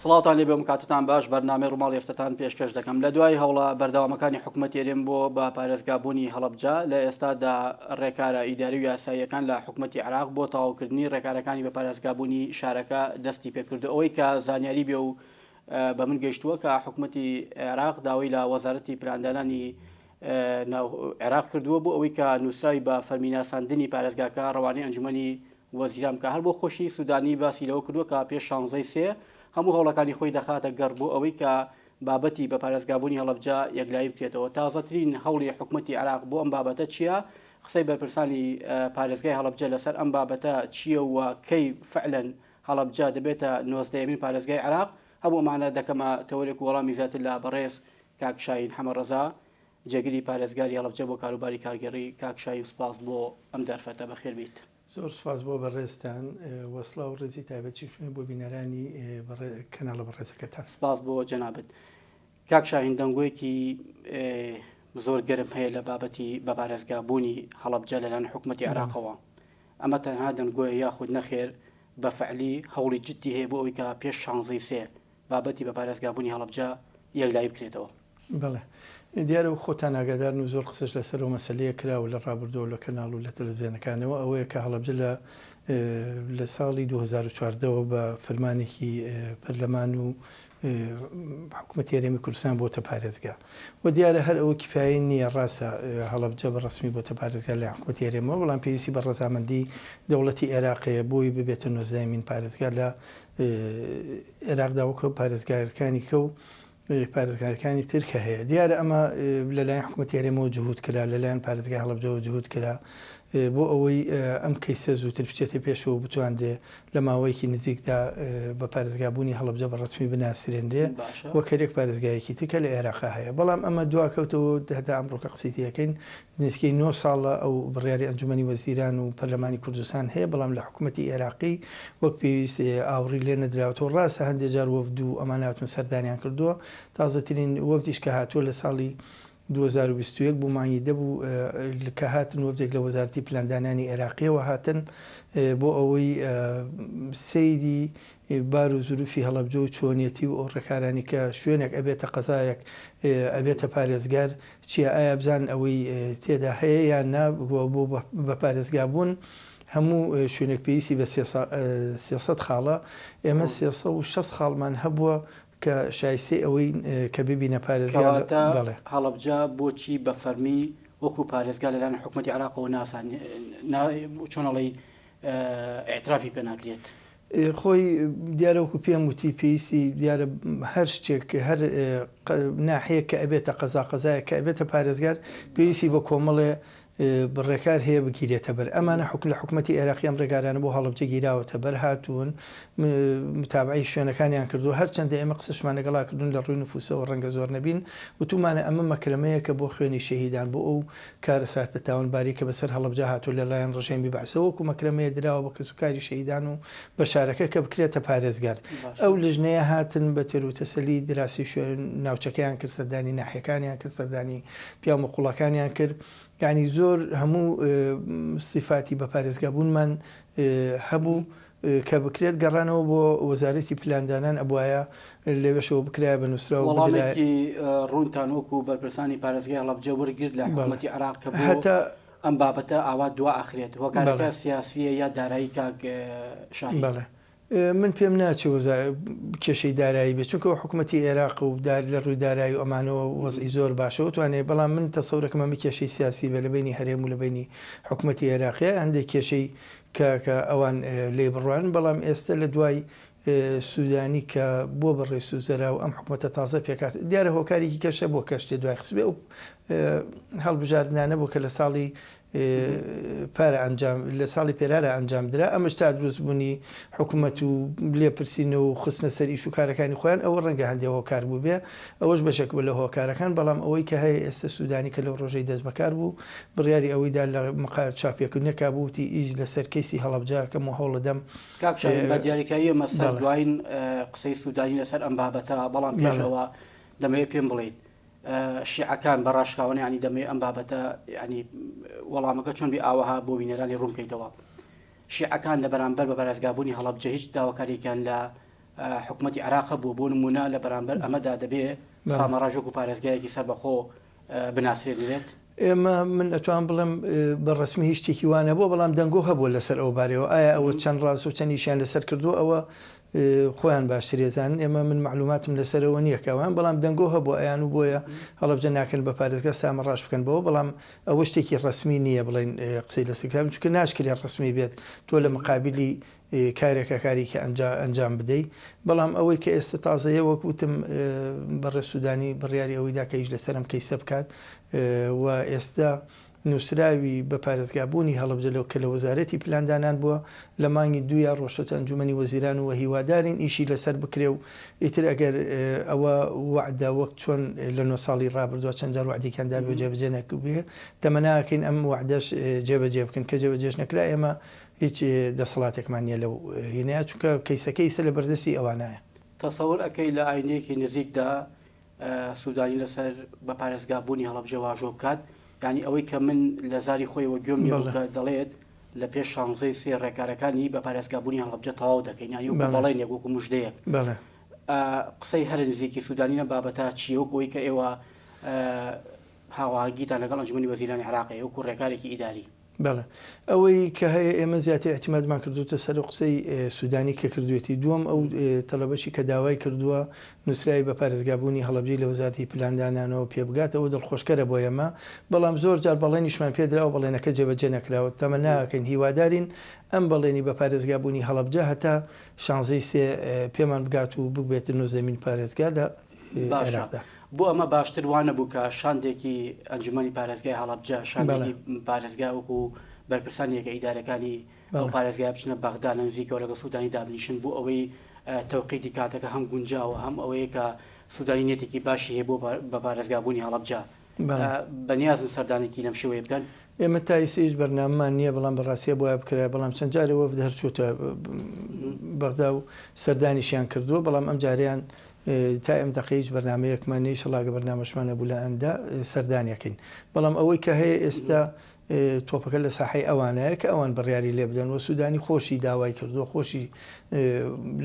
سڵاوتان لێ بێ کاتتان باش بەرنامەی ڕووماڵ یفتتان پێشکەش دەکەم لە دوای هەوڵە بەردەوامەکانی حکوومەت ئێرێم بۆ بە پارێزگابوونی هەڵەبجە لە ئێستادا ڕێکارە ئیداری و یاساییەکان لە حکوومەتی عراق بۆ تەواوکردنی ڕێکارەکانی بە پارێزگابوونی شارەکە دەستی پێکردو ئەوەی کە زانیاری بێ و بە من گەشتووە کە حکوومەتی عێراق داوای لە وەزارەتی پلاندانانی عێراق کردووە بۆ ئەوەی کە نووسراوی بە فەرمیناساندنی پارێزگاکە ڕەوانەی ئەنجومەنی وەزیران کە هەر بۆ خۆشی سوودانی باسی لەوە کردووە کە پێش 16 سێ هەموو هەوڵەکانی خۆی دەخاتە گەڕ بۆ ئەوەی کە بابەتی بە پارێزگابوونی هەڵەبجە یەکلایی بکرێتەوە. تازەترین هەوڵی حکوومەتی عراق بۆ ئەم بابەتە چییە؟ قسەی بەرپرسانی پارێزگای هەڵەبجە لەسەر ئەم بابەتە چییە و کەی فعلەن هەڵەبجە دەبێتە 90مین پارێزگای عراق. هەموو ئەمانە دەکەمە تەوەرێک و وەڵامی زیاتر لە بەڕێز کاک شاهین حەمەڕەزا جێگیری پارێزگاری هەڵەبجە بۆ کاروباری کارگەڕی. کاک شاهین سوپاس بۆ ئەم دەرفەتە بەخێر بیت. زۆر سپاس بۆ بەڕێزتان وەسڵا و ڕێزی تایبەتی بۆ بینەرانی کەناڵە بەڕێزەکەتان. سپاس بۆ جەنابەت. کاک شاهین دەنگۆیەکی زۆر گەرم هەیە لە بابەتی بە پارێزگابوونی هەڵەبجە لەلایەن حکوومەتی عراقەوە. ئەمە تەنها دەنگۆیە یاخود نەخێر بە فعلی هەوڵی جددی هەیە بۆ ئەوەی کە پێش 16 سێ بابەتی بە پارێزگابوونی هەڵەبجە یەکلایی بکرێتەوە. بەڵێ دیارە و خۆتان ئاگادارن و زۆر قسەش لەسەر و مەسەلەیە کراوە لە ڕابردووە لە کەناڵ و لە تەلەڤیزیۆنەکانەوە ئەوەیە کە هەڵەبجە لە ساڵی 2014ەوە بە فەرمانێکی پەرلەمان و حکوومەتی هەرێمی کوردستان بۆتە پارێزگا و دیارە هەر ئەوە کفایە نییە ڕاستە هەڵەبجە بە ڕسمی بۆتە پارێزگا لە حکوومەتی هەرێمەوە بەڵام پێویستی بە ڕەزامەندی دەوڵەتی عێراقیە بۆی ببێتە 90مین پارێزگا لە عێراقدا وەکو پارێزگاکانی کە و پارێزگاکانی ترکە هەیە. دیارە ئەمە لەلایەن حکوومەتی هەرێمەوە جهود کرا لەلایەن پارێزگای هەڵەبجەوە جهود کرا بۆ ئەوەی ئەم کەیسە زووتر بچێتە پێشەوە بتواندێ لە ماوەیەکی نزیکدا بە پارێزگابوونی هەڵەبجە بە ڕسمی بناسرێندێ وەک هەرێک پارێزگایەکی ترکە لە عێراقا هەیە. بەڵام ئەمە دواکەوتەوە هەتا ئەمڕۆکە قسەیەکەین نزیکەی 9 ساڵە ئەو بڕیاری ئەنجومەنی وەزیران و پەرلەمانی کوردستان هەیە بەڵام لە حکوومەتی عێراقی وەک پێویست ئاوڕی لێ نەدراوەوە. ڕاستە هەندێک جار وەفد و ئەماناتون سەردانیان کردووە. تازەترین وەفدیش کە هاتووە لە ساڵی 2021 بوو مانگی دەبوو کە هاتن وەفدێک لە وەزارەتی پلاندانانی عێراقیەوە هاتن بۆ ئەوەی سەیری بار و زروفی هەڵەبجە و چۆنیەتی و ئەو ڕێکارانی کە شوێنێک ئەبێتە قەزایەک ئەبێتە پارێزگار چییە ئایا بزان ئەوەی تێدا هەیە یان نا بۆ بە پارێزگابوون هەموو شوێنێک پێویستی بە 300 خاڵە ئێمە 360 خاڵمان هەبووە کە شایستی ئەوەی کە ببینە پارێزگا. هەڵەبجە بۆچی بە فەرمی وەکو پارێزگا لەلایەن حکوومەتی عراقەوە ناسان چۆنەڵی ئاعترافی پێ ناکرێت؟ خۆی دیارەوەکو پێم وتی پێویستی دیارە هەر شتێک هەر ناحەیە کە ئەبێتە قەزایە کە ئەبێتە پارێزگار پێویستی بە کۆمەڵێ بڕێکار هەیە بگیرێتە بەر. ئەمانە لە حکوومەتی عێراقی ئەم ڕێکارانە بۆ هەڵەبجە گیراوەتە بەر هاتوون متابعی شوێنەکانیان کردو هەرچەندە ئێمە قسەشمان لەگەڵا کردوون لە ڕووی نفوسەوە ڕەنگە زۆر نەبین وتومانە ئەمە مەکرمەیە کە بۆ خوێنی شەهیدان بۆ ئەو کارە ساتە تاوانباری کە بەسەر هەڵەبجە هاتوو لەلایەن ڕژێمی بەعسەوە وەکو مەکرمەیە دراوە بە کەسوکاری شەهیدان و بە شارەکە کە بکرێتە پارێزگار. ئەو لژنەیە هاتن بە تێروتەسەلی دراسی شوێن ناوچەکەیان کرد سەردانی ناحیەکانیان کرد سەردانی پیاو مەقوڵەکانیان کرد. یعنی زۆر هەموو سیفاتی بە پارێزگابوونمان هەبوو کە بکرێت گەڕانەوە بۆ وەزارەتی پلاندانان ئەبوایە لێوەشەوە بکرای بە نووسراوە. وەڵامێکی ڕوونتان وەکو بەرپرسانی پارێزگای هەڵەبجە وەرگرت لە حکوومەتی عراق کە هەتا ئەم بابەتە ئاوا دوا ئاخرێت هۆکارەکە سیاسیە یا دارایی کاک شاهین؟ من پێم ناچێت کێشەی دارایی بێت چونکە حکوومەتی عێراق و لە ڕووی دارایی و ئەمانەوە وەزئی زۆر باشەوە توانێت بەڵام من تەسەورەکەمە کێشەی سیاسی بە لە بینی هەرێم و لە بینی حکوومەتی عێراقیە هەندێک کێشەی کە ئەوان لێ بڕوان بەڵام ئێستا لە دوای سوودانی کە بۆ بەڕێ سوزەرا و ئەم حکوومەتە تازە پێکات دیارە هۆکارێکی کەشە بۆ کەشتێ دوای خسبێ و هەڵبژاردنانە بۆ کە لە ساڵی پارە ئەنجام لە ساڵی پێرارە ئەنجام درا ئەمەش تا دروستبوونی حکوومەت و لێپرسینەوە و خستنە سەر ئیش و کارەکانی خۆیان ئەوە ڕەنگە هەندێک هۆکار بوو بێ ئەوەش بەشێک بە لە هۆکارەکان بەڵام ئەوەی کە هەیە ئێستا سوودانی کە لەو ڕۆژەی دەست بەکار بوو بڕیاری ئەوەیدا لە مقال چاپێکردنەکە بووتی ئیش لەسەر کەیسی هەڵەبجە کەم و هەوڵە دەم بە دیاریکایی مەسەر دوایین قسەی سوودانی لەسەر ئەم بابەتە بەڵام پێشەوە دەمەوێت پێم بڵێیت شیعەکان بەڕاشکاوانە ینی دەمێ ئەم بابەتە ینی وەڵامەکە چۆن بێ ئاوەها بۆ بینەرانی ڕوونکەیتەوە شیعەکان لە بەرامبەر بە پارێزگابوونی هەڵەبجە هیچ داواکاریکان لە حکومەتی عێراق بوو بۆ نمونە لە بەرامبەر ئەمەدا دەبێ سامەڕاژ وەکو پارێزگایەکی سەربەخۆ بناسرێت. ئێمە من ئەتوان بڵم بەڕسمی هیچ شتێکی وانە بۆ بەڵام دەنگۆ هەبوو لەسەر ئەو بارەوە ئایا ئەوە چەند ڕاست و چەندیشیان لەسەر کردو ئەوە خۆیان باشترێزان ئێمە من معلوماتم لەسەرەوە نییە کەوان بەڵام دەنگۆ هەبوو ئەیان و بۆیە هەڵەبجە ناکەن بە پارێزگا سامەڕاش بکەن بەوە بەڵام ئەوە شتێکی ڕسمی نییە بڵێن قسەی لەسەرکار چونکە ناشکرێت ڕسمی بێت تۆ لە مقابلی کارێکە کارێکی ئەنجام بدەیت بەڵام ئەوەی کە ئێستا تازەیە وەکوتم بەڕێ سوودانی بڕیاری ئەوەیدا کە هیچ لەسەرم کەیسە بکات و ئێستا نووسراوی بە پارێزگابوونی هەڵەبجەلەوە کە لە وەزارەتی پلاندانان بووە لە مانگی دویا ڕۆژتە ئەنجومەنی وەزیران و هیوادارین ئیشی لەسەر بکرێ و ئیتر ئەگەر ئەوە وعدا وەک چۆن لە 9 ساڵی ڕابردووە چەند جار وعدێکیاندا بێ جێبەجێ نەکوبێ تەمەناکەین ئەم وعدەش جێبەجێ بکەن کە جێبەجێش نەکرا ئێمە هیچ دەسەڵاتێکمان نیە لەو هێنەیە چونکە کەیسەکەیسە لە بەردەستی ئەوانایە. تەسەوەر ئەەکەی لە ئاینەیەکی نزیکدا سوودانی لەسەر بە پارێزگابوونی هەڵەبجە واژۆ بکات ینی ئەوەی کە من لە زاری خۆی وەگوێم دەڵێت لە پێش 16 سێ ڕێکارەکانی بە پارێزگابوونی هەڵەبجە تەواو دەکەین ینی بەڵێن یەکوەکو مژدەیەک قسەی هەر نزیکی سوودانینە بابەتە چیەوەکەوەی کە ئێوە هاواگیتان لەگەڵ ئەنجومەنی وەزیرانی عێراقی وەکو ڕێکارێکی ئیداری. بەڵێ ئەوەی کە هەیە ئێمە زیاتر احتیمادمان کردوتە سەر قسەی سوودانی کە کردوێتی دووەم ئەو تەلەبەشی کە داوای کردووە نووسراوی بە پارێزگابوونی هەڵەبجەی لە وەزارەتی پلاندانانەوە پێبگاتەوە دڵخۆشکەرە بۆ ئێمە بەڵام زۆر جار بەڵێنیشمان پێدراوە بەڵێنەکە جێبەجێ نەکراوە تەمە ناکەین هیوادارین ئەم بەڵێنی بە پارێزگابوونی هەڵەبجە هەتا 16 سێ پێمان بگات و ببێت نۆزەمین پارێزگا لە عێراقدا. بۆ ئەمە باشتر وانە بوو کە شاندێکی ئەنجومەنی پارێزگای هەڵەبجە شاندێکی پارێزگا وەکو بەرپرسانیەکە ئیدارەکانی ئەو پارێزگای بچنە بەغدا نزیکەوە لەگە سوودانی دابنیشن بۆ ئەوەی تەوقیتی کاتەکە هەم گونجاوە هەم ئەوەیە کە سوودانی نێتێکی باشی هەیە بۆ بە پارێزگابوونی هەڵەبجە بەنیازن سەردانێکی لەم شێوەیە بکەن. ئێمە تایسیش بەرنامەمان نییە بەڵام بەڕاستیە بۆە بکرای بەڵام چەند جارێ وەفد هەرچووتە بەغدا و سەردانیشیان کردووە بەڵام ئەم جاریان تا ئەم دقیقی بەرنمەیەکمان نەی شەڵاگە بەرنامەشمانە بوو لە ئەمدا سەردانیەکەین بەڵام ئەوەی کە هەیە ئێستا تۆپەکە لە ساحەی ئەوانەیە کە ئەوان بڕیاری لێ بدەن و سوودانی خۆشی داوای کردووە خۆشی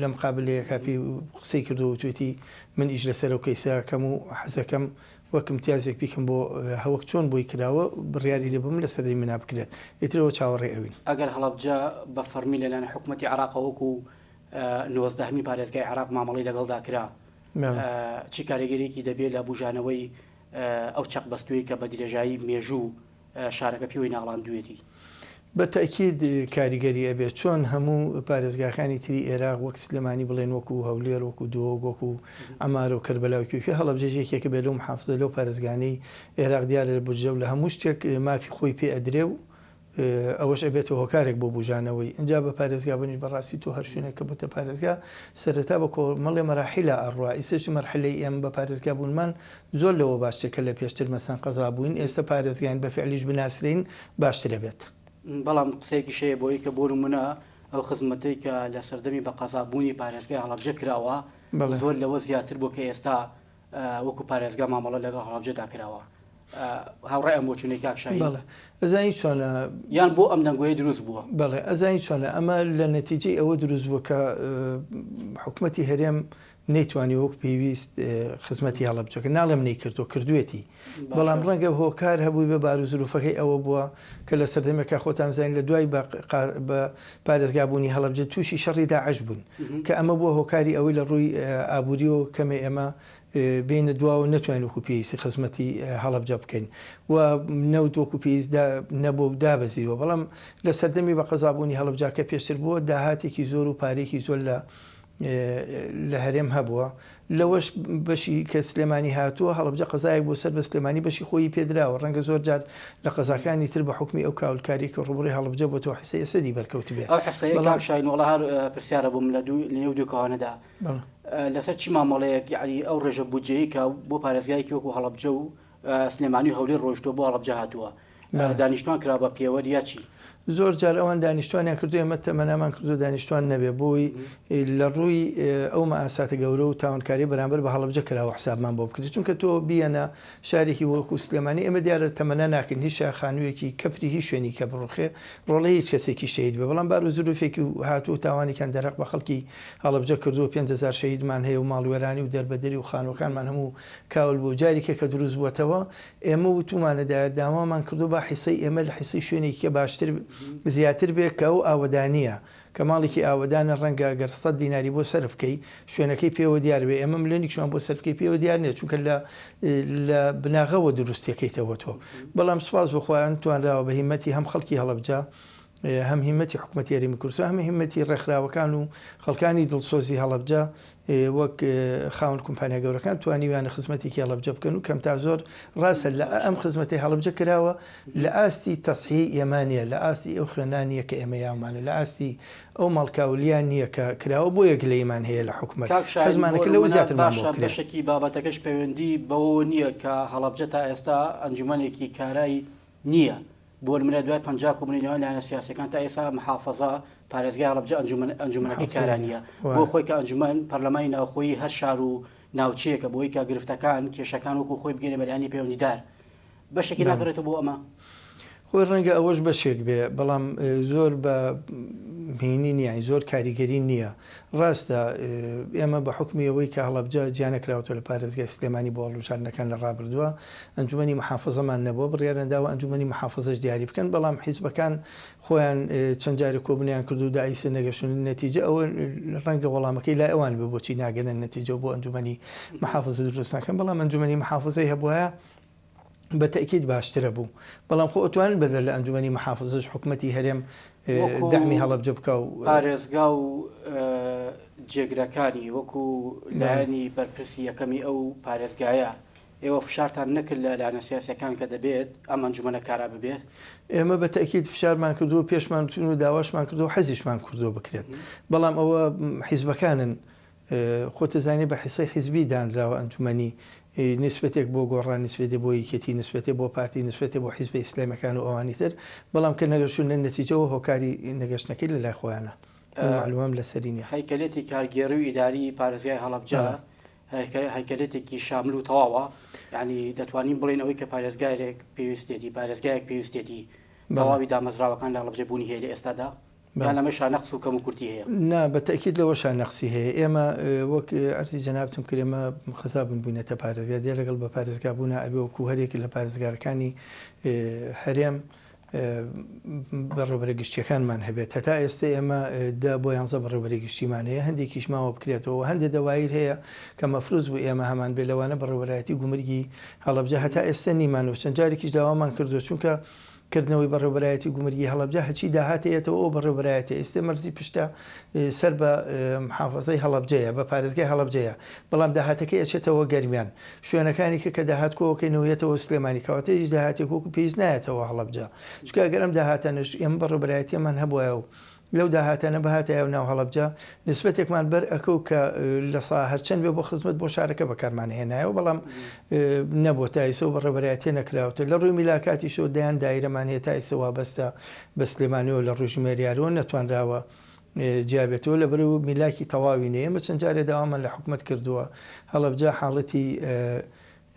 لە مقابلەیە کاپی قسەی کردو و توێتی من ئیش لەسەر و کەیسەکەم و حەزەکەم وەکم تیازێک بیکەم بۆ هەوەک چۆن بۆی کراوە بڕیاری لێ بم لە سەردەی منا بکرێت ئیترەوە چاوەڕێ ئەوین. ئەگەر هەڵەبجە بە فەرمی لەلایەن حکوومەتی عێراقەوەکو 19 پارێزگای عێراق مامەڵی لەگەڵدا کرا چی کاریگەریەکی دەبێت لە بژانەوەی ئەو چەق بەستوی کە بە درێژایی مێژوو شارەکە پێوەی ناڵاندوێتی بە تاکید کاریگەری ئەبێت چۆن هەموو پارێزگاکانی تری عێراق وەک سلێمانی بڵێن وەکو هەولێر وەکو دۆگ وەکو ئەمارە و کەربەلاوکوێ هەڵەبجەیەکێکە بێت لەو محافزە لەو پارێزگانەی عێراق دیارە لە بودجە و لە هەموو شتێک مافی خۆی پێ ئەدرێ و ئەوەش ئەبێتەوە هۆکارێک بۆ بژانەوەی ئەجا بە پارێزگابنیش بەڕاستی تۆ هەر شوێنێکە بۆتە پارێزگا سەرەتا بە کۆمەڵێ مەراحیلە ئەڕوا ئیسەش مەرحلەی ئێم بە پارێزگا بوونمان زۆر لەوە باشتێکە لە پێشتر مەسەن قەزا بووین ئێستا پارێزگایان بە فعلیش بناسرین باشترە بێت. بەڵام قسەیەکی شەیە بۆی کە بۆ نمونە ئەو خزمەتەی کە لە سەردەمی بە قەزابوونی پارێزگای هەڵەبجە کراوە زۆر لەوە زیاتر بۆ کە ئێستا وەکو پارێزگا مامەڵە لەگەڵ هەڵەبجەدا کراوە هاوڕێ ئەم بۆ چونێک کاکشایی ئەزانی چۆنە یان بۆ ئەم دەنگۆیە دروست بووە. بەڵێ ئەزانی چۆنە ئەمە لە نەتیجەی ئەوە دروست بووە کە حکوومەتی هەرێم نەیتوانی وەک پێویست خزمەتی هەڵەبجەکە ناڵێم نەیکردو کردوێتی بەڵام ڕەنگە هۆکار هەبووی بە بارودروفەکەی ئەوە بووە کە لە سەردەمێکە خۆتان زانین لە دوای بە پارێزگابوونی هەڵەبجە تووشی شەڕی داعش بوون کە ئەمە بووە هۆکاری ئەوەی لە ڕووی ئابووری و کەمێ ئێمە بینە دواوە نتوانین وەکو پێویستی خزمەتی هەڵەبجە بکەین و نەوت وەکو پێویست نەبوو و دابەزیوە بەڵام لە سەردەمی بە قەزابوونی هەڵەبجاکە پێشتر بووە داهاتێکی زۆر و پارێکی زۆر لە هەرێم هەبووە لەوەش بەشی کە سلێمانی هاتووە هەڵەبجە قەزایەک بۆ سەر بە سلێمانی بەشی خۆی پێدراوە ڕەنگە زۆر جار لە قەزاکانی تر بە حکمی ئەو کاولکاری کە ڕوبڕی هەڵەبجە بۆ تۆ حسەیە سەدی بەرکەوت بێت ئەو حسەیە شاین وڵا هەر پرسیارە بووم لە نێو دوو کەوانەدا لەسەر چی مامەڵەیەک یعنی ئەو ڕێژە بودجەیە کە بۆ پارێزگایەکی وەکو هەڵەبجە و سلێمانی و هەولێر ڕۆیشتووە بۆ هەڵەبجە هاتووە دانیشتوان کرا بە پێوەری یا چی زۆر جار ئەوان دانیشتوانیان کردو ئێمە تەمەنامان کردو دانیشتوان نەبێ بۆی لە ڕووی ئەو مەئاساتە گەورە و تاوانکاری بەرامبەر بە هەڵەبجە کراوە حسابمان بۆ بکرێت چونکە تۆ بیەنە شارێکی وەکو سلێمانی ئێمە دیارە تەمەنا ناکەین هیچ خانوویەکی کەپری هیچ شوێنی کە بڕوخێ ڕۆڵی هیچ کەسێکی شەید بە بەڵام بار و زروفێکی هاتوو تاوانێکیان دەرەق بە خەڵکی هەڵەبجە کردو 5,000 شەیدمان هەیە و ماڵوێرانی و دەربەدەری و خانوەکانمان هەموو کاول بۆ جارێکە کە دروست بووەتەوە ئێمە وتومانەدا دامامان کردو با حیسەی ئێمە لە حیسەی شوێنێکی باشتر زیاتر بێت کە ئەو ئاوەدانیە کە ماڵێکی ئاوەدانە ڕەنگە گەر 100 دیناری بۆ سەرفکەی شوێنەکەی پێوە دیار بێ ئەمە ملێنێکشمان بۆ سەرفکەی پێوە دیار نیە چونکە لە بناغەوە دروستەکەیتەوە تۆ بەڵام سوپاس بخۆیان توانراوە بە هیمەتی هەم خەڵکی هەڵەبجە هەم هیمەتی حکوومەتی یاریمی کوردستان هەم هیمەتی ڕێکخراوەکان و خەڵکانی دڵسۆزی هەڵەبجە وەک خاون کۆمپانیا گەورەکان توانیویانە خزمەتێکی هەڵەبجە بکەن و کەمتا زۆر ڕاستە لە ئەم خزمەتی هەڵەبجە کراوە لە ئاستی تەسحی ئێمانە لە ئاستی ئەو خوێنانیە کە ئێمە یاومانە لە ئاستی ئەو مەڵکاولیان نییە کە کراوە بۆ یەک لەیمان هەیە لە حکوومەت حزمانەکە لەو زیاترمان بۆ کرێت. بەشێکی بابەتەکەش پەیوەندی بەوە نییە کە هەڵەبجە تا ئێستا ئەنجومەنێکی کارایی نییە بۆ منە دوای 50 کۆمونیەوەیان لایەنە سیاسەکان تا ئێستا محافەزە پارێزگای هەڵەبجە ئەنجومەنەکەی کارانیە بۆ خۆی کە ئەنجومەن پەرلەمانی ناوخۆیی هەر شار و ناوچەیەکە بۆی کە گرفتەکان کێشەکان وەکو خۆی بگەێنە بەلایانی پەیوەندیدار بەشێکی ناگرێتەوە بۆ ئەمە خۆی ڕەنگە ئەوەش بەشێک بێ بەڵام زۆر بە بینی نییە زۆر کاریگەری نییە ڕاستە ئێمە بە حکمی ئەوەی کە هەڵەبجە گیانەکراوەوە لە پارێزگای سلێمانی بۆ هەڵوژاردنەکان لە ڕابردووە ئەنجومەنی محافەزەمان نەبووە بڕیارەنداوە ئەنجومەنی محافەزەش دیاری بکەن بەڵام حیزبەکان خۆیان چەند جارێک کۆبوونیان کرد و داعیسە نەگەشتن نەتیجە ئەوە ڕەنگە وەڵامەکەی لای ئەوان بێ بۆچی ناگەنن نەتیجە بۆ ئەنجومەنی محافەزە دروست ناکەن بەڵام ئەنجومەنی محافەزەی هەبووە بە تەکید باشترە بوو بەڵام خۆ ئەتوانن بەدەر لە ئەنجومەنی محافەزەش حکوومەتی هەرێم دەعمی هەڵەبجە بکە و پارێزگا و جێگرەکانی وەکو لایەنی بەرپرسی یەکەمی ئەو پارێزگایە ئێوە فشارتان نەکرد لە لایەنە سیاسیەکان کە دەبێت ئەم ئەنجومەنە کارا ببێت ئێمە بە تەکید فشارمان کردو پێشمان بتون و داواشمان کردو حەزیشمان کردو بکرێت بەڵام ئەوە حیزبەکانن خۆتەزانانی بە حیسەی حیزبی دانراوە ئەنجومەنی نسبەتێک بۆ گۆڕان نسبێتێ بۆ یەکێتی نسبێتێ بۆ پارتی نسبێتێ بۆ حیزبی ئیسلامەکان و ئەوانی تر بەڵام کە نەگەشتونە نەتیجەوە هۆکاری نەگەشتنەکەی لە لای خۆیانە معلومام لەسەری نیە هەیکەلێتی کارگێڕی و ئیداری پارێزگای هەڵەبجە هەیکەلێتێکی شامل و تەواوە یعنی دەتوانین بڵێن ئەوەی کە پارێزگایەک پێویستێتی پارێزگایەک پێویستێتی تەواوی دامەزراوەکان لە هەڵەبجە بوونی هەیە لە ئێستادا لەمەشا نەقص و کەم و کورتی هەیە نا بە تەکید لەوەشان نەقسی هەیە ئێمە وەک ئەرزی جەنابتم کرد ئێمە خەزابوون بووینەتە پارێزگا دێ لەگەڵ بە پارێزگا بوونا ئەبێ وەکو هەرێکی لە پارێزگارەکانی هەرێم بەڕێوەبەرە گشتیەکانمان هەبێت هەتا ئێستا ئێمە بۆ 11 بەڕێوەبەرە گشتیمان هەیە هەندێکیش ماوە بکرێتەوە هەندێک دەوایر هەیە کە مەفروض بوو ئێمە هەمان بێ لەوانە بەڕێوەبەرایەتی گومرگی هەڵەبجە هەتا ئێستا نیمانەوە چەند جارێکیش داوامان کردو چونکە کردنەوەی بەڕێوەبەرایەتی گومرگی هەڵەبجە هەچی داهاتێتەوە ئەو بەڕێوەبەرایەتی ئێستا مەرزی پشتە سەر بە محافەزەی هەڵەبجەیە بە پارێزگای هەڵەبجەیە بەڵام داهاتەکەی ئەچێتەوە گەرمیان شوێنەکانی کە داهات کۆکەینەوەیەتەوە سلێمانی کەواتە هیچ داهاتێک وەکو پێویست نایەتەوە هەڵەبجە چونکە ئەگەرم داهاتانش ئێمە بەڕێوەبەرایەتیمان هەبووە و لەو داهاتانە بەهاتایە و ناو هەڵەبجە نسبەتێکمان بەر ئەکەو کە لە سا هەرچەند بێ بۆ خزمەت بۆ شارەکە بەکارمان هێنایەوە بەڵام نەبووە تایسە و بەڕێوەبەرایەتی نەکراوتە لە ڕووی میلاکاتی شۆ دەیان دایرەمان هەیە تایسە وابەستە بە سلێمانیەوە لە ڕۆژمێریارەوە نەتوانراوە جیابێتەوە لە بەرەو میلاکی تەواوی نەیە ئێمە چەند جارێ داوامان لە حکوومەت کردووە هەڵەبجە حاڵەتی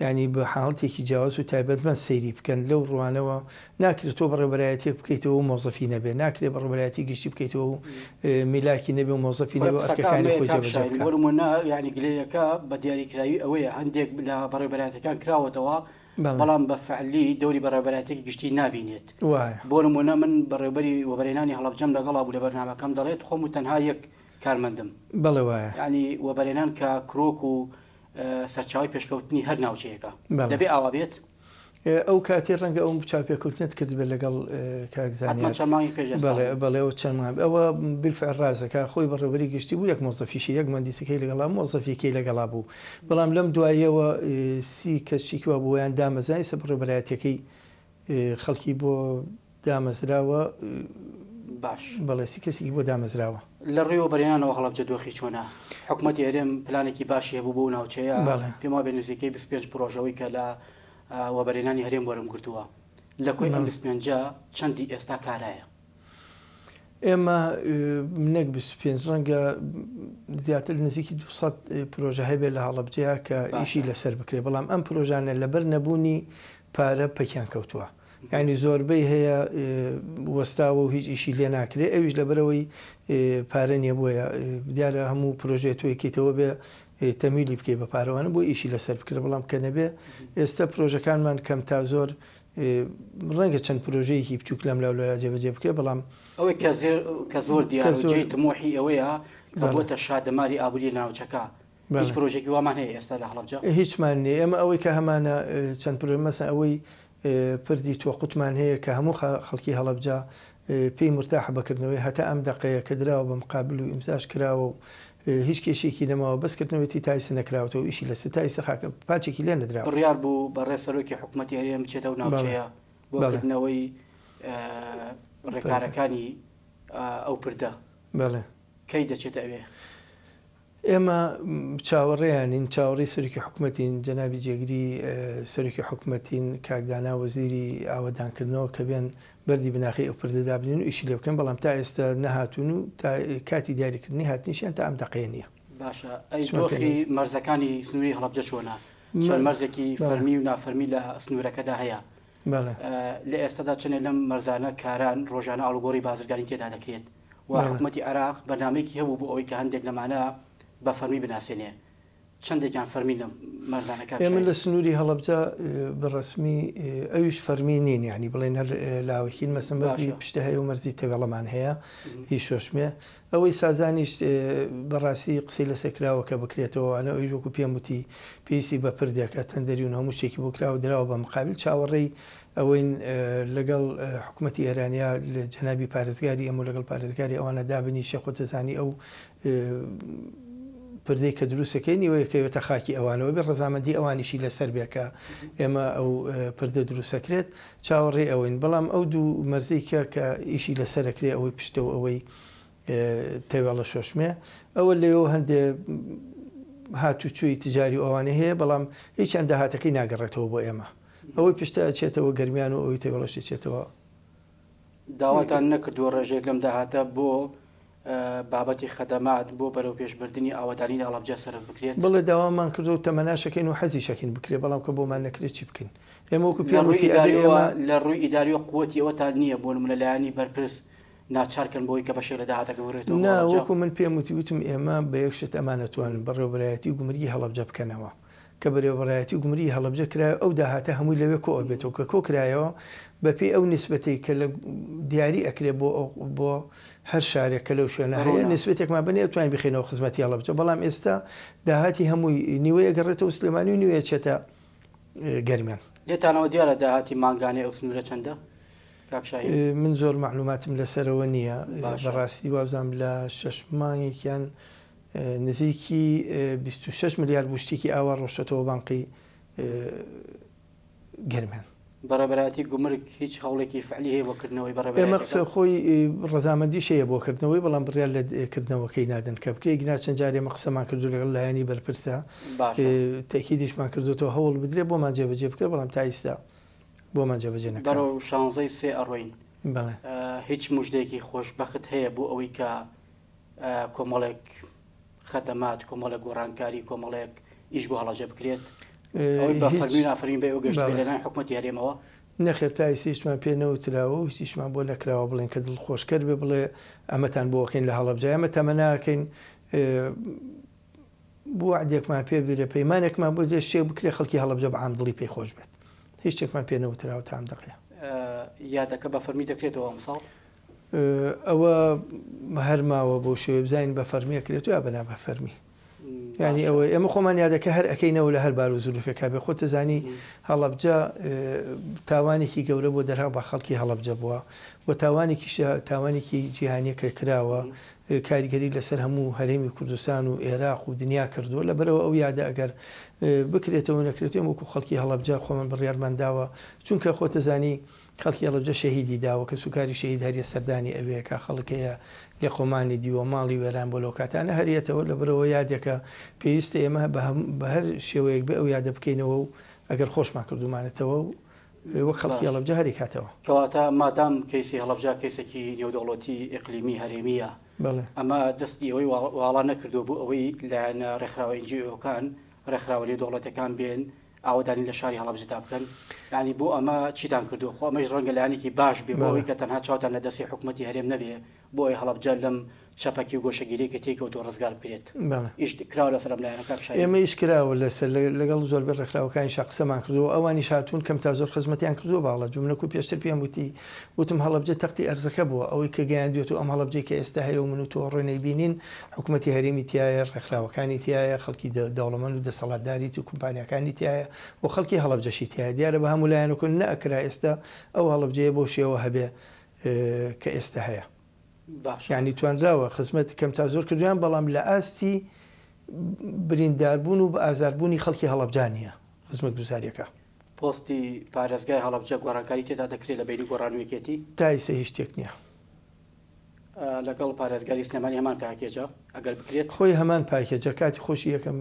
ینی بە حاڵەتێکی جیاواز و تایبەتمەند سەیری بکەن لەو ڕوانەوە ناکرێت تۆ بەڕێوەبەرایەتێک بکەیتەوە و مۆزەفی نەبێ ناکرێت بەڕێوەبەرایەتی گشتی بکەیتەوە و میلاکی نەبێ و مۆزەفی نەبێ و ئەرکەکانی خۆی جێبەجێ بکات وەرمونە یعنی گلەیەکە بە دیاریکراوی ئەوەیە هەندێک لە بەڕێوەبەرایەتەکان کراوەتەوە بەڵام بە فعلی دەوری بەڕێوەبەرایەتێکی گشتی نابینێت بۆ نمونە من بەڕێوەبەری وەبەرێنانی هەڵەبجەم لەگەڵا بوو لە بەرنامەکەم دەڵێت خۆم و تەنها یەک کارمەندم بەڵێ وایە ینی وەبەرێنان کە کرۆک و سەرچاوی پێشکەوتنی هەر ناوچەیەەکە دەبێ ئاوا بێت ئەو کاتێ ڕەنگە ئەو چاپێککەوتنت کرد بێت لەگەڵ کاکزانانی بەڵێەوە چەندمان ئەوە بالفعل ڕازەکە خۆی بەڕێوەبەری گشتی بوو یەک مۆزەفیشی یەک مەندیسەکەی لەگەڵا مۆزەفیەکەی لەگەڵا بوو بەڵام لەم دواییەوە سی کەسێکیوە بۆیان دامەزانی سە بەڕێوەبەرایەتەکەی خەڵکی بۆ دامەزراوە باش بەڵێ سی کەسێکی بۆ دامەزراوە لە ڕێوە بەرێنانەوە هەڵەبجە دۆخی چۆنە حکوومەتی هەرێم پلانێکی باشی هەبوو بۆ ناوچەیە پێم وابێ نزیکەی 25 پرۆژەوەی کە لە وەبەرێنانی هەرێم وەرم گرتووە لە کۆی ئەم 25 چەندی ئێستا کارایە ئێمە منەک 25 ڕەنگە زیاتر نزیکی 200 پرۆژە هەبێت لە هەڵەبجەیە کە ئیشی لەسەر بکرێ، بەڵام ئەم پرۆژانە لەبەر نەبوونی پارە پەکیان کەوتووە. یعنی زۆربەی هەیە وەستاوە و هیچ ئیشی لێ ناکرێت، ئەویش لەبەرەوەی پارە نییە بۆیە دیارە هەموو پرۆژێت توێکیتەوە بێ تەمیلی بکەی بە پارەوانە بۆ ئیشی لەسەر بکرێت، بەڵام کە نەبێ ئێستا پرۆژەکانمان کەم تا زۆر ڕەنگە چەند پرۆژەیەکی بچووک لەم لاولای جێبەجێ بکرێت، بەڵام ئەوەی کە زۆر دیارجێی تمۆحی ئەوەیە کە بۆتە شادەماری ئابووری ناوچەکە. هیچ پرۆژێکی وامان هەیە ئێستا لە هەڵەبجە؟ هیچمان نیە. ئێمە ئەوەی کە هەمانە چەند مەسەن ئەوەی پردی تۆقوتمان هەیە کە هەموو خەڵکی هەڵەبجە پێی مرتاح بەکردنەوەی هەتا ئەم دقەیە کە دراوە بە مقابل و ئیمزاش کراوە و هیچ کێشێکی نەماوە بەسکردنەوەی تایسە نەکراوەوە ئیشی لە ستایسە خاکە پاچێکی لێ نەدراوە. بڕیار بوو بەڕێ سەرۆکی حکوومەتی هەرێم بچێتەوە ناوچەیە بۆکردنەوەی ڕێکارەکانی ئەو پردە. بەڵێ کەی دەچێتە ئەوێ؟ ئێمە چاوەڕێیانین، چاوەڕێی سەرۆکی حکوومەتین، جەنابی جێگری سەرۆکی حکوومەتین، کاکدانا وەزیری ئاوەدانکردنەوە کە بێن بەردی بناخی ئەو پردەدابنین و ئیشی لێ بکەن، بەڵام تا ئێستا نەهاتوون و تا کاتی دیاریکردنی هاتنیشیان تا ئەم دقەیە نییە. باشە، ئەی دۆخی مەرزەکانی سنووری هەڵەبجە چۆنە؟ چەند مەرزێکی فەرمی و نافەرمی لە سنوورەکەدا هەیە؟ لە ئێستادا چنێ لەم مەرزانە کاران ڕۆژانە ئاڵوگۆڕی بازرگانی تێدا دەکرێت و حکوومەتی عێراق بەنامەیەکی هەبوو بۆ ئەوەی کە هەندێک لەمانە بە فەرمی بناسێنێ. چەندێکیان فەرمی لە مەرزانەکە؟ ئێمە لە سنووری هەڵەبجە بەڕسمی ئەویش فەرمی نین، ینی بڵێن هەر لاوەکین مەسم مەرزی پشتە هەیە و مەرزی تەوێڵەمان هەیە هیچ شۆشمێ. ئەوەی سازانیش بەڕاستی قسەی لەسەرکراوە کە بکرێتەوە ئەنە ئەویش وەکو پێم وتی پێویستی بە پردێکە تەندەری و هەموو شتێکی بۆ کراوە دراوە بە مقابل چاوەڕێی ئەوەین لەگەڵ حکوومەتی ئێرانیا لە جەنابی پارێزگاری ئەمە لەگەڵ پارێزگاری ئەوانە دابنی شەخۆتەزانی ئەو پردەی کە دروستەکەی نیوەیەکەوێتە خاکی ئەوانەوە بێ ڕەزامەندی ئەوانیشی لەسەر بێکە ئێمە ئەو پردە دروستەکرێت چاوەڕێ ئەوەین. بەڵام ئەو دوو مەرزێکە کە ئیشی لەسەرەکرێ ئەوەی پشتەوە ئەوەی تەوێڵە شۆشمێ ئەوە لێەوە هەندێ هاتوچووی تجاری ئەوانە هەیە، بەڵام هیچ ئەنداهاتەکەی ناگەڕێتەوە بۆ ئێمە. ئەوەی پشتە ئەچێتەوە گەرمیان و ئەوەی تەوێڵەشی چێتەوە. داواتان نەکردووە ڕێژێک لەم داهاتە بۆ بابەتی خەدەمات بۆ بەرەو پێشبردننی ئاوەدانی هەڵەبجە سەر بکرێت؟ بڵێ داوامان کردو و تەمەناشەکەین و حەزی شەکەین بکرێت، بەڵام کە بۆمان نەکرێت چی بکەین؟ ئێمە وەکو پێوتی لە ڕووی ئیداری و قووەتی ئەوەتان نییە بۆ نمونە لایانی بەرپرس ناچارکەن بۆی کە بەشێ لە داهاتەکە بڕێتەوە؟ وەکو من پێم وتم ئێمە بە یەکشت ئەمانەتوانن بەڕێوەبەرایەتی و گومرگی هەڵەبجە بکەنەوە کە بەڕێوەبەرایەتی و گومری هەڵەبجە کرایە ئەو داهاتە هەمووی لەوێ کۆ بێتەوە کە کۆ کرایەوە بەپێی ئەو نسبەتەی کە لە دیاری ئەکرێ بۆ هەر شارێک کە لەو شوێنە هەیە نسبەتێکمان بنێ توانین بخینەوە خزمەتی هەڵەبجە، بەڵام ئێستا داهاتی هەمووی نیوەیە گەڕێتەوە سلێمانی و نیوەیە چێتە گەرمیان. لێتانەوە دیارە داهاتی مانگانەی ئەو سنوورە چەندە؟ من زۆر معلوماتم لەسەرەوە نییە، بەڕاستی وابزانم لە 6 مانگێکیان نزیکی 26 ملیار بشتێکی ئاوا ڕۆشتەوە بانقی گەرمیان. بەڕێبەرایەتی گومرگ هیچ هەوڵێکی فعلی هەیە بۆکردنەوەی بەڕێبەرایەتی؟ ئێمە قسە خۆی ڕەزامەندیش هەیە بۆکردنەوەی، بەڵام بڕیار لە کردنەوەکەی نادەن کە بکەی گنا چەند جارێ ئێمە قسەمان کردو لەگەڵ لایەنی بەرپرسە تەکیدیشمان کردوەوە هەوڵ بدرێت بۆمان جێبەجێ بکە، بەڵام تا ئێستا بۆمان جێبەجێ نەکرا. بەرەو 16 سێ ئەڕۆین. هیچ موژدەیەکی خۆشبەخت هەیە بۆ ئەوەی کە کۆمەڵێک خەدەمات، کۆمەڵێک گۆڕانکاری، کۆمەڵێک ئیش بۆ هەڵەبجە بکرێت؟ ئەوەی بە فەرمی و نافەرمی بە ئەو گەشت لەلایەن حکوومەتی هەرێمەوە؟ نەخێر تا ئێستا هیچمان پێ نەوتراوە و هیچمان بۆ نەکراوە بڵێن کە دڵخۆشکەر بێ بڵێ ئەمەتان بۆکەین لە هەڵەبجە. ئەمە تەمەناکەین بۆ عادێکمان پێ بێ پەیمانێکمان بۆ شتێک بکرێ خەڵکی هەڵەبجە بە عام دڵی پێی خۆش بێت. هیچ شتێکمان پێ نەوتراوە تا ئەم دقەیە. یادەکە بە فەرمی دەکرێتەوە ئەمساڵ؟ ئەوە هەرماوە بۆ شوێ بزانین بە فەرمیەکرێت و یا بەنا بە فەرمی. یعنی ئەوە ئێمە خۆمان یادەکە هەر ئەەکەینەوە لە هەر بار و زولفێکا بێ خۆ تزانی هەڵەبجە تاوانێکی گەورە بۆ دەرها بە خەڵکی هەڵەبجە بووە و تاوانێکی جیهانیەکە کراوە کاریگەری لەسەر هەموو هەرێمی کوردستان و عێراق و دنیا کردووە لەبەرەوە ئەو یادە ئەگەر بکرێتەوە نەکرێت وەکو خەڵکی هەڵەبجە خۆمان بڕیارمان داوە، چونکە خۆ تزانی خەڵکی هەڵەبجە شەهیدی داوە کە سوکاری شەهید هەریە سەردانی ئەوەیە خەڵکەیە لێ خۆمانی دیوە ماڵی وێران بۆ لەو کاتانە هەریەتەوە لەبەرەوە یادێکە پێویستە ئێمە بە هەر شێوەیەک بە ئەو یادە بکەینەوە و ئەگەر خۆشمان کردومانێتەوە و وەک خەڵکی هەڵەبجە هەری کاتەوە. کەواتە مادام کەیسی هەڵەبجە کەیسێکی نێودەوڵەتی ئیقلیمی هەرێمیە ئەمە دەستی ئەوەی واڵا نەکردو بوو ئەوەی لایەنە ڕێکخراوە NGO-کان ڕێکخراوە نێودەوڵەتەکان بێن ئاوادانی لە شاری هەڵەبجە تا بکەن ینی بۆ ئەمە چیتان کردو خۆ ئەمەش ڕەنگە لایەنێکی باش بێ بۆ ئەوەی کە تەنها چاوتان لە دەستی حکوومەتی هەرێم نەبێ بۆ ئەوەی هەڵەبجە لەم چەپەکی و گۆشەگیریکە تێکەوتۆ ڕزگار بکرێت ئیش کراوە لەسەر لایەنەکە ئێمە ئیش کراوە لەسەر لەگەڵ زۆربەی ڕێکخراوەکانی قسەمان کردو ئەوانی هاتوون کەم تا زۆر خزمەتیان کردووە باڵە جومنەکو پێشتر پێم وتم هەڵەبجە تەختی ئەرزەکە بووە ئەوەی کە گەیاندوێت و ئەم هەڵەبجەی کە ئێستا هەیە و من و تۆ ڕێنەی بینین حکوومەتی هەرێمی تایە ڕێکخراوەکانی تایە خەڵکی دەوڵەمەند و دەسەڵاتداریت و کۆمپانیەکانی تایە و خەڵکی هەڵەبجەشی تایە دیارە بە هەموو لایەنەکە نەئەکرا ئێستا ئەو هەڵەبجەیە بۆ شێوە هەبێ کە ئێستا هەیە یعنی توانراوە خزمەت کەم تا زۆر کردویان بەڵام لە ئاستی برینداربوون و بە ئازاربوونی خەڵکی هەڵەبجانیە خزمەت گوزاریەکە پۆستی پارێزگای هەڵەبجە گۆڕانکاری تێدا دەکرێت لە بینی گۆڕانوێکێتی تایسە هیچ شتێک نییە لەگەڵ پارێزگاری سلێمانی هەمان پاکێجە ئەگەر بکرێت خۆی هەمان پاکێجە کاتی خۆشی یەکەم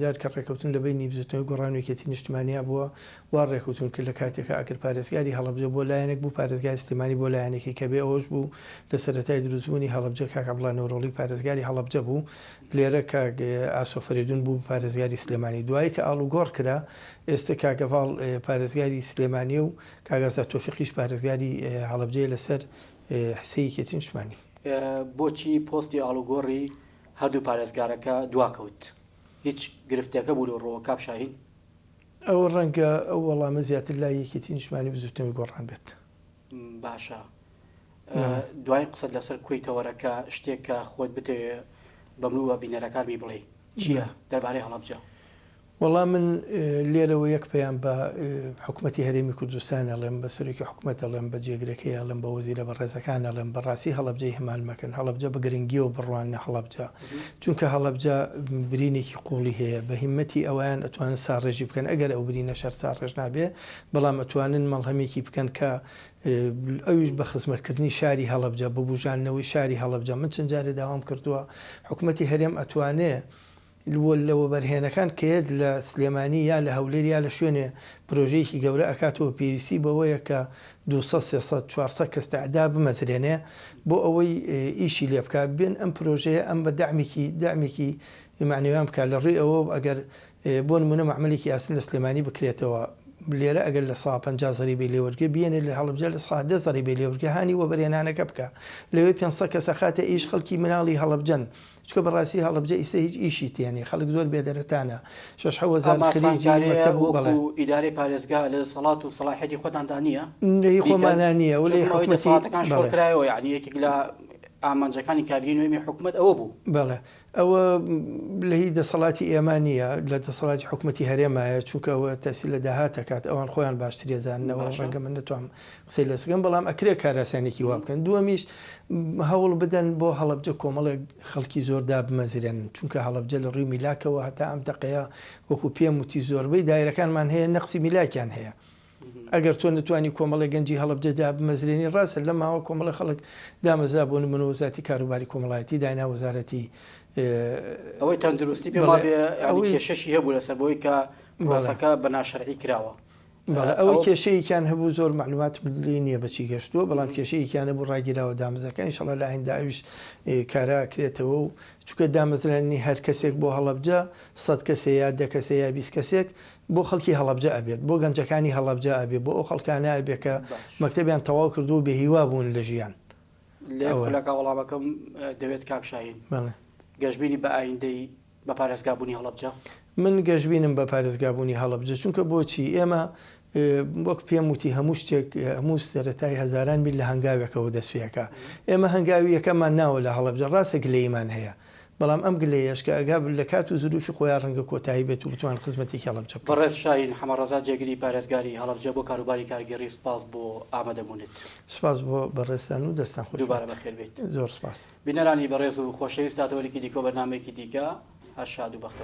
جار کە ڕێکەوتن لە بینی بزوتنەوەی گۆڕانوێکێتی نیشتمانیا بووە وا ڕێکوتون کرد لە کاتێکە ئەگەر پارێزگاری هەڵەبجە بۆ لایەنێک بوو پارێزگای سلێمانی بۆ لایەنێکی کە بێ ئەوەش بوو لە سەرەتای دروستبوونی هەڵەبجە کاک عەبدوڵڵا نەورۆڵی پارێزگاری هەڵەبجە بوو لێرە کاک ئاسۆ فەریدون بوو پارێزگاری سلێمانی دوایی کە ئاڵوگۆڕ کرا ئێستا کاگەڤاڵ پارێزگاری سلێمانی و کاگازا تۆفیقیش پارێزگاری هەڵەبجەیە لەسەر حسەیەکێتی نیشتمانی بۆچی پۆستی ئاڵوگۆڕی هەردوو پارێزگارەکە دواکەوت هیچ گرفتەکە بوو لە ڕۆ کاپشاهین ئەوە ڕەنگە ئەو وەڵامە زیاتر لای یەکێتی نیشتمانی بزوتنەوەی گۆڕان بێت باشە دوای قسەت لەسەر کوێیتەوەرەکە شتێکە خۆت بتەوێ بەمرووە بینەرەکانی بڵێ چییە دەربارەی هەڵەبجە وەڵام من لێرەوە یەک پێیان بە حکوومەتی هەرێمی کوردستان ئەڵێم بە سەرۆکی حکوومەت ئەڵێم بە جێگرەکەی ئەڵێم بە وەزیرە بەڕێزەکان ئەڵێم بەڕاستی هەڵەبجەی هەمان مەکەن هەڵەبجە بە گرنگیەوە بڕوانە هەڵەبجە چونکە هەڵەبجە برینێکی قوڵی هەیە بە هیمەتی ئەویان ئەتوانن ساڕێژی بکەن ئەگەر ئەو برینە شەر ساڕێژ نابێ بەڵام ئەتوانن مەڵهەمێکی بکەن کە ئەویش بە خزمەتکردنی شاری هەڵەبجە بە بژانەوەی شاری هەڵەبجە من چەند جارێ داوام کردووە حکوومەتی هەرێم ئەتوانێ لەوە بەرهێنەکان کەیت لە سلێمانی یا لە هەولێر یا لە شوێنێ پرۆژەیەکی گەورە ئەکاتەوە پێویستی بەوەیە کە 200-300-400 کەس تەعدا بمەزرێنێ بۆ ئەوەی ئیشی لێ بکات بێن ئەم پرۆژەیە ئەم بە دامێکی معنەوەیان بکات لە ڕێی ئەوە ئەگەر بۆ نمونە معمەلێکی ئاسن لە سلێمانی بکرێتەوە لێرە ئەگەر لە 150 زەریبەی لێوەرگێ بێنێ لە هەڵەبجە لە 10 زەریبەی لێوەرگێ هانی وە بەرهێنانەکە بکە لەوەی 500 کەسە خاتە ئیش خەڵکی مناڵی هەڵەبجەن چکە بەڕاستی هەڵەبجە ئیستا هیچ ئیشی تێنێ خەڵک زۆر بێدەرەتانە 6,000 ئیدارەی پارێزگا لە سەڵات و سەلاحیەتی خۆتاندا نییە لەی خۆمانان نییە و لەی حکومەتەکان شۆکرایەوە یعنی یەکێک لە ئامانجەکانی کابینەوەی حکوومەت ئەوە بوو بەڵێ ئەوە لە هی دەسەڵاتی ئێمە نییە لە دەسەڵاتی حکوومەتی هەرێمایە چونکە ئەوە تەسی لە داهاتەکات ئەوان خۆیان باشترێزانەوە ڕەنگە من نتوانم قسەی لەسگەم بەڵام ئەکرێ کاراسانێکی وا بکەن دووەمیش هەوڵ بدەن بۆ هەڵەبجە کۆمەڵێک خەڵکی زۆردا بمەزرێن چونکە هەڵەبجە لە ڕووی میلاکەوە هەتا ئەم دقەیە وەکو پێم وتی زۆربەی دایرەکانمان هەیە نەقسی میلاکیان هەیە ئەگەر تۆ نتوانی کۆمەڵی گەنجی هەڵەبجەدا بمەزرێنی ڕاستە لە ماوە کۆمەڵی خەڵک دامەزا بۆ من وەزارەتی کاروباری کۆمەڵایەتی داینا وەزارەتی ئەوەی تەندروستی پێ کێشەشی هەبوو لەسەر بۆی کە پرۆسەکە بە ناشەرعی کراوە ئەوەی کێشەیەکیان هەبوو زۆر معلومات بدلی نییە بەچی گەشتووە بەڵام کێشەیەکیانە بۆ ڕاگیراوە دامەزەکە ئینشەڵا لە ئایندا ئەویش کاراکرێتەوە و چونکە دامەزرانی هەر کەسێک بۆ هەڵەبجە 100 کەسێ یا 10 کەسێ یا 20 کەسێک بۆ خەڵکی هەڵەبجە ئەبێت بۆ گەنجەکانی هەڵەبجە ئەبێت بۆ ئەو خەڵکانە ئەبێت کە مەکتەبیان تەواو کردو و بێهیوا بوون لە ژیان لەکە وەڵامەکەم دەوێت کاکشاهین گەشتبینی بە ئایندەی بە پارێزگابوونی هەڵەبجە من گەشتبینم بە پارێزگابوونی هەڵەبجە چونکە بۆچی ئێمە وەک پێم وتی هەموو شتێک هەموو سەرەتای هەزاران میل لە هەنگاوێکەوە دەستپێکە ئێمە هەنگاوی یەکەمان ناوە لە هەڵەبجە ڕاستە گلەیمان هەیە بەڵام ئەم گلەیەش کە ئەگا لە کات و زروفی خۆیان ڕەنگە کۆتایی بێت و بتوان خزمەتێکی هەڵەبجە بەڕێز شاهین حەمەڕەزا جێگری پارێزگاری هەڵەبجە بۆ کاروباری کارگەری سپاس بۆ ئامادەبوونت سپاس بۆ بەڕێستان و دەستان خۆش دووبارە بەخێر بێت زۆر سپاس بینەرانی بەڕێز و خۆشەویست تاتەوەرێکی دیکە بەرنامەیەکی دیکە هەر شاد و بەختەوە